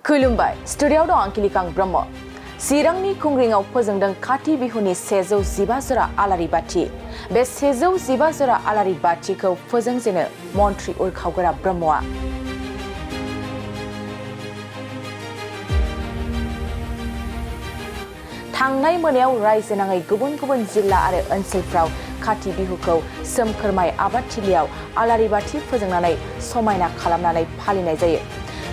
खुलुमबाय स्टुडिय'आव दं आं किलिकां ब्रह्म चिरांनि खुंग्रिङाव फोजोंदों काति बिहुनि 115 जरा आलारि बाथि बे 115 जरा आलारि बाथिखौ फोजोंजेनो मन्त्रि उरखावगोरा ब्रह्मआ थांनाय मोनायाव रायजो नाङै गुबुन गुबुन जिल्ला आरो ओनसोलफ्राव काति बिहुखौ सोमखोर माइ आबादथिलियाव आलारि बाथि फोजोंनानै समायना खालामनानै फालिनाय जायो।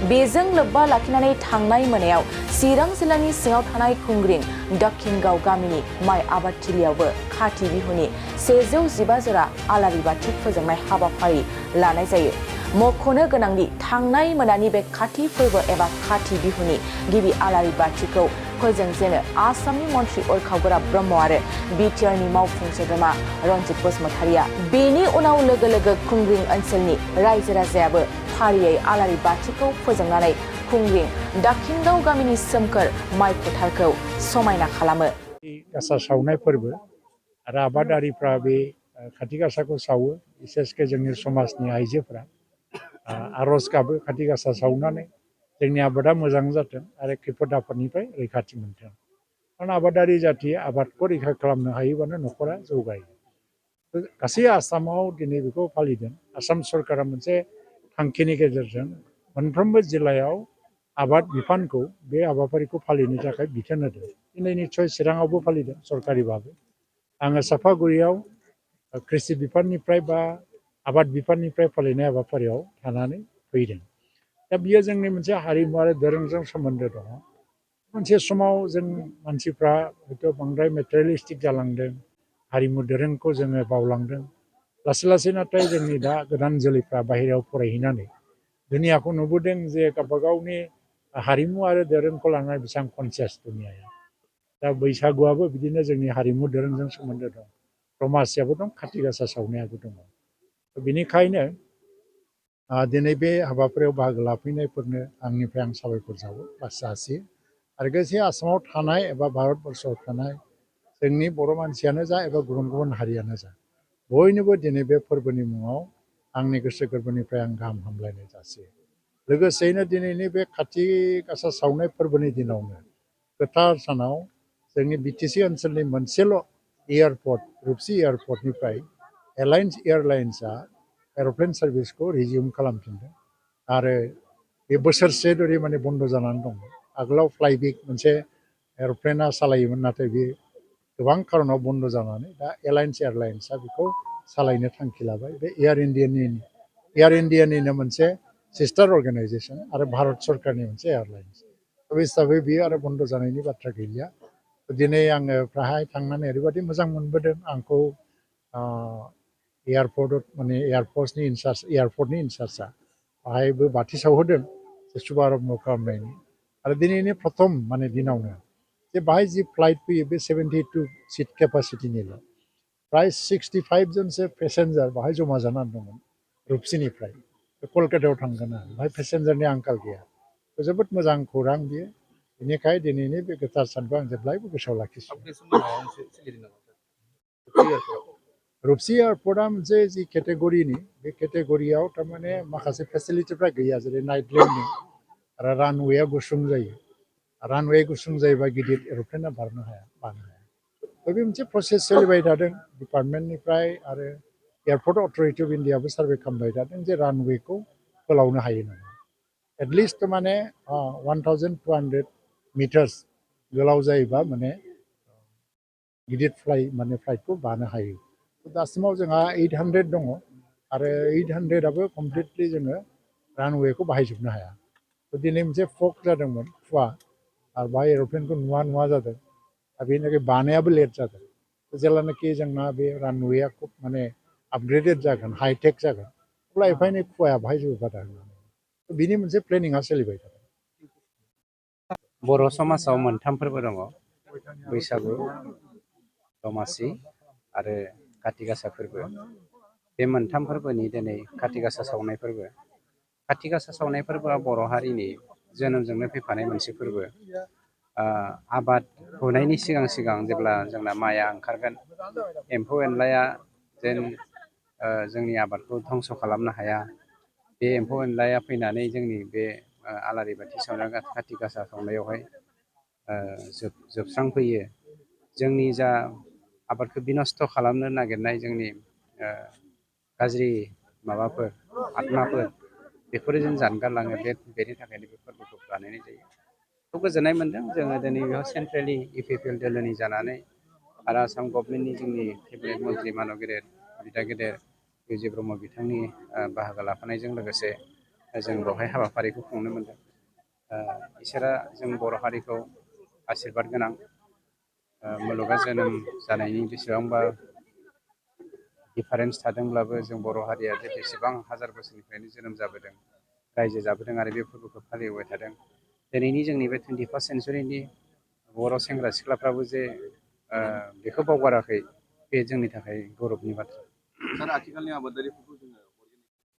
बेजों लोब्बा लाखिनानै थांनाय मोनायाव चिरां जिल्लानि सिङाव थानाय खुंग्रिं दक्षिणगाव गामिनि माइ आबादथिलियावबो काति बिहुनि 115 जरा आलारि बाथि फोजोंनाय हाबाफारि लानाय जायो। मख'नो गोनांदि थांनाय मोनानि बे काति फोरबो एबा काति बिहुनि गिबि आलारि बाथिखौ फोजोंजेनो आसामनि मन्त्रि उरखावगोरा ब्रह्म आरो बिटिआरनि मावफुं सोद्रोमा रन्जित बसुमतारिया बेनि उनाव लोगो लोगो खुंग्रिं ओनसोलनि रायजो राजायाबो फारियै आलारि बाथिखौ फोजोंनानै खुंग्रिं दक्षिणगाव गामिनि सोमखोर माइ फोथारखौ समायना खालामो। गासा सावनाय फोरबो आरो आबादारिफ्रा बे खाथि गासाखौ सावो बिसेसके जोंनि समाजनि आइजोफ्रा आर'ज गाबो खाथि गासा सावनानै जोंनि आबादा मोजां जाथों आरो खैफोद आफोदनिफ्राय रैखाथि मोनथों। खारन आबादारि जाथि आबादखौ रैखा खालामनो हायोबानो न'खरा जौगायो। गासै आसामाव दिनै बेखौ फालिदों। आसाम सरकारा मोनसे थांखिनि गेजेरजों मोनफ्रोमबो जिल्लायाव आबाद बिफानखौ बे हाबाफारिखौ फालिनो थाखाय बिथोन होदों। दिनै निस्सय चिराङावबो फालिदों सरकारि भाबै। आङो सापागुरियाव कृषि बिफाननिफ्राय बा आबाद बिफाननिफ्राय फालिनाय हाबाफारियाव थानानै फैदों। दा बियो जोंनि मोनसे हारिमु आरो दोरोंजों सोमोन्दो दङ। मोनसे समाव जों मानसिफ्रा हयथ' बांद्राय मेटेरियेलिस्टिक जालांदों, हारिमु दोरोंखौ जोङो बावलांदों। लासै लासै नाथाय जोंनि दा गोदान जोलैफ्रा बाहेरायाव फरायहैनानै दुनियाखौ नुबोदों जे गावबा गावनि हारिमु आरो दोरोंखौ लानानै बेसेबां कनसियास दुनियाया। दा बैसागुआबो बिदिनो जोंनि हारिमु दोरोंजों सोमोन्दो दं। दमासियाबो दं, खाथि गासा सावनायाबो दङ। बेनिखायनो दिनै बे हाबाफारियाव बाहागो लाफैनायफोरनो आंनिफ्राय आं साबायखर जासियो आरो लोगोसे आसामाव थानाय एबा भारतबर्षआव थानाय जोंनि बर' मानसियानो जा एबा गुबुन गुबुन हारियानो जा बयनोबो दिनै बे फोरबोनि मुङाव आंनि गोसो गोरबोनिफ्राय आं गाहाम हामलायनाय जासियो। लोगोसेयैनो दिनैनि बे खाथि गासा सावनाय फोरबोनि दिनावनो गोथार सानाव जोंनि बिटिसि ओनसोलनि मोनसेल' एयारपर्ट रुपसि एयारपर्टनिफ्राय एलायन्स एयारलाइन्सआ एर'प्लेन सार्भिसखौ रिजिउम खालामफिनदों आरो बे बोसोरसे धरि माने बन्द' जानानै दं। आगोलाव फ्लाइबिग मोनसे एर'प्लेना सालायोमोन, नाथाय बे गोबां खारनाव बन्द' जानानै दा एलायन्स एयारलाइन्सआ बेखौ सालायनो थांखि लाबाय। बे एयार इन्डियानिनो मोनसे सिस्टार अर्गेनाइजेसन आरो भारत सरकारनि मोनसे एयारलाइन्स। बे हिसाबै बियो आरो बन्द' जानायनि बाथ्रा गैलिया। दिनै आङो फ्राय थांनानै ओरैबायदि मोजां मोनबोदों। आंखौ एयारपर्टनि इनचार्जआ बाहायबो बाथि सावहोदों शुभारम्भ खालामनायनि। आरो दिनैनि प्रथम दिनावनो जे बाहाय जि फ्लाइट फैयो बे 72 सिट केपासिटिनिल'। प्राय 65 जनसो पेसेन्जार बाहाय जमा जानानै दंमोन रुपसिनिफ्राय कलकातायाव थांगोन आरो बाहाय पेसेन्जारनि आंखाल गैया। जोबोद मोजां खौरां बियो। बेनिखाय दिनैनि बे गोथार सानखौ आं जेब्लायबो गोसोआव लाखिसिगोन। रुपसि एयारपर्टआ मोनसे जि केटेगरिनि बे केटेगरियाव थारमाने माखासे फेसिलिटिफ्रा गैया, जेरै नाइट लेन्डिं आरो रानवेया गुसुं जायो। रानवे गुसुं जायोबा गिदिर एर'प्लेना बारनो हाया। बे मोनसे प्रसेस सोलिबाय थादों डिपार्टमेन्टनिफ्राय आरो एयारपर्ट अथरिटि अफ इन्डियाबो सार्भे खालामबाय थादों जे रानवेखौ फोलावनो हायो नामा। एटलिस्ट 1200 मिटार्स गोलाव जायोबा गिदिर फ्लाइटखौ बानो हायो। दासिमाव जोंहा 800 दङ आरो 800आबो कमप्लिटलि जोङो रानवेखौ बाहायजोबनो हाया। दिनै मोनसे फग जादोंमोन खुवा आरो बाहाय एर'प्लेनखौ नुवा जादों। दा बेनि थाखाय बानायाबो लेट जादों। जेब्लानाखि जोंना बे रानवेया खुब आपग्रेडेड जागोन, हाइटेक जागोन, अब्ला एफा एनै खुवाया बाहाय जेबो बादा होनाय नङा। बिनि मोनसे प्लेनिंआ सोलिबाय थादों। बर' समाजाव मोनथाम फोरबो दङ, बैसागु, दमासि आरो काति गासा फोरबो। बे मोनथाम फोरबोनि दिनै काति गासा सावनाय फोरबो। काति गासा सावनाय फोरबोआ बर' हारिनि जोनोमजोंनो फैफानाय मोनसे फोरबो। आबाद हुनायनि सिगां जेब्ला जोंना माइआ ओंखारगोन, एम्फौ एनलाया जेन जोंनि आबादखौ धंस' खालामनो हाया, बे एम्फौ एनलाया फैनानै जोंनि बे आलारि बाथि सावनाय खाथि गासा सावनायावहाय जोबस्रांफैयो। जोंनि जा आबादखौ बिनस्थ' खालामनो नागिरनाय जोंनि गाज्रि माबाफोर आत्माफोर बेफोरो जों जानगारलाङो बेनि थाखायनो बे फोरबोखौ बानायनाय जायो। खोब गोजोननाय मोन्दों जोङो दिनै बेयाव सेन्ट्रेलि इउपिपिएल दोलोनि जानानै आरो आसाम गभमेन्टनि जोंनि केबिनेट मन्त्रि मानब गेदेर बिदा गेदेर बिजय ब्रह्म बिथांनि बाहागो लाफानायजों लोगोसे जों बेवहाय हाबाफारिखौ खुंनो मोनदों। इसोरा जों बर' हारिखौ आसिरबाद गोनां मुलुगा जोनोम जानायनि बेसेबांबा दिफारेन्स थादोंब्लाबो जों बर' हारिया जे बेसेबां हाजार बोसोरनिफ्रायनो जोनोम जाबोदों रायजो जाबोदों आरो बे फोरबोखौ फालिबोबाय थादों। दिनैनि जोंनि बे 21st सेन्सुरिनि बर' सेंग्रा सिख्लाफ्राबो जे बेखौ बावगाराखै बे जोंनि थाखाय गौरबनि बाथ्रा। सार आथिखालनि आबादारिफोरखौ जोङो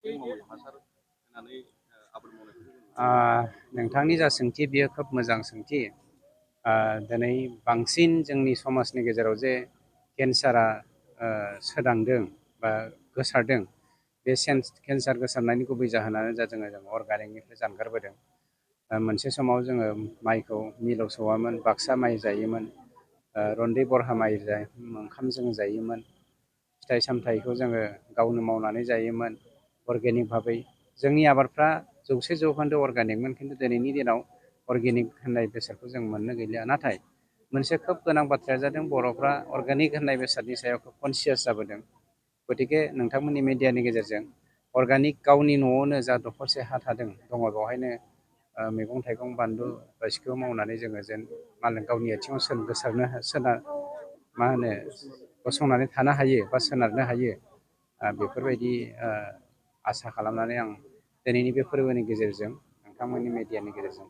अर्गेनिक हासार होनानै आबाद मावनायखौ नोंथांनि जा सोंथि बेयो खोब मोजां सोंथि। दिनै बांसिन जोंनि समाजनि गेजेराव जे केन्सारा सोदांदों बा गोसारदों बे केन्सार गोसारनायनि गुबै जाहोनानो जों अर्गानिकनिफ्राय जानगारबोदों। मोनसे समाव जोङो माइखौ मिलाव सौवामोन, बाक्सा माइ जायोमोन, रन्दै बरहा माइ ओंखाम जों जायोमोन, फिथाइ सामथाइखौ जोङो गावनो मावनानै जायोमोन अर्गेनिक भाबै। जोंनि आबादफ्रा 100% अर्गानिकमोन, खिन्थु दिनैनि दिनाव अर्गेनिक होननाय बेसादखौ जों मोननो गैलिया। नाथाय मोनसे खोब गोनां बाथ्राया जादों बर'फ्रा अर्गानिक होननाय बेसादनि सायाव खोब कनसियास जाबोदों। गतिके नोंथांमोननि मिडियानि गेजेरजों अर्गानिक गावनि न'आवनो जा दखरसे हा दङ बेवहायनो मैगं थाइगं बानलु बायदिसिखौ मावनानै जोङो जेन मालाय गावनि आथिङाव गसंनानै थानो हायो बा सोनारनो हायो। बेफोरबायदि आसा खालामनानै आं दिनैनि बे फोरबोनि गेजेरजों नोंथांमोननि मिडियानि गेजेरजों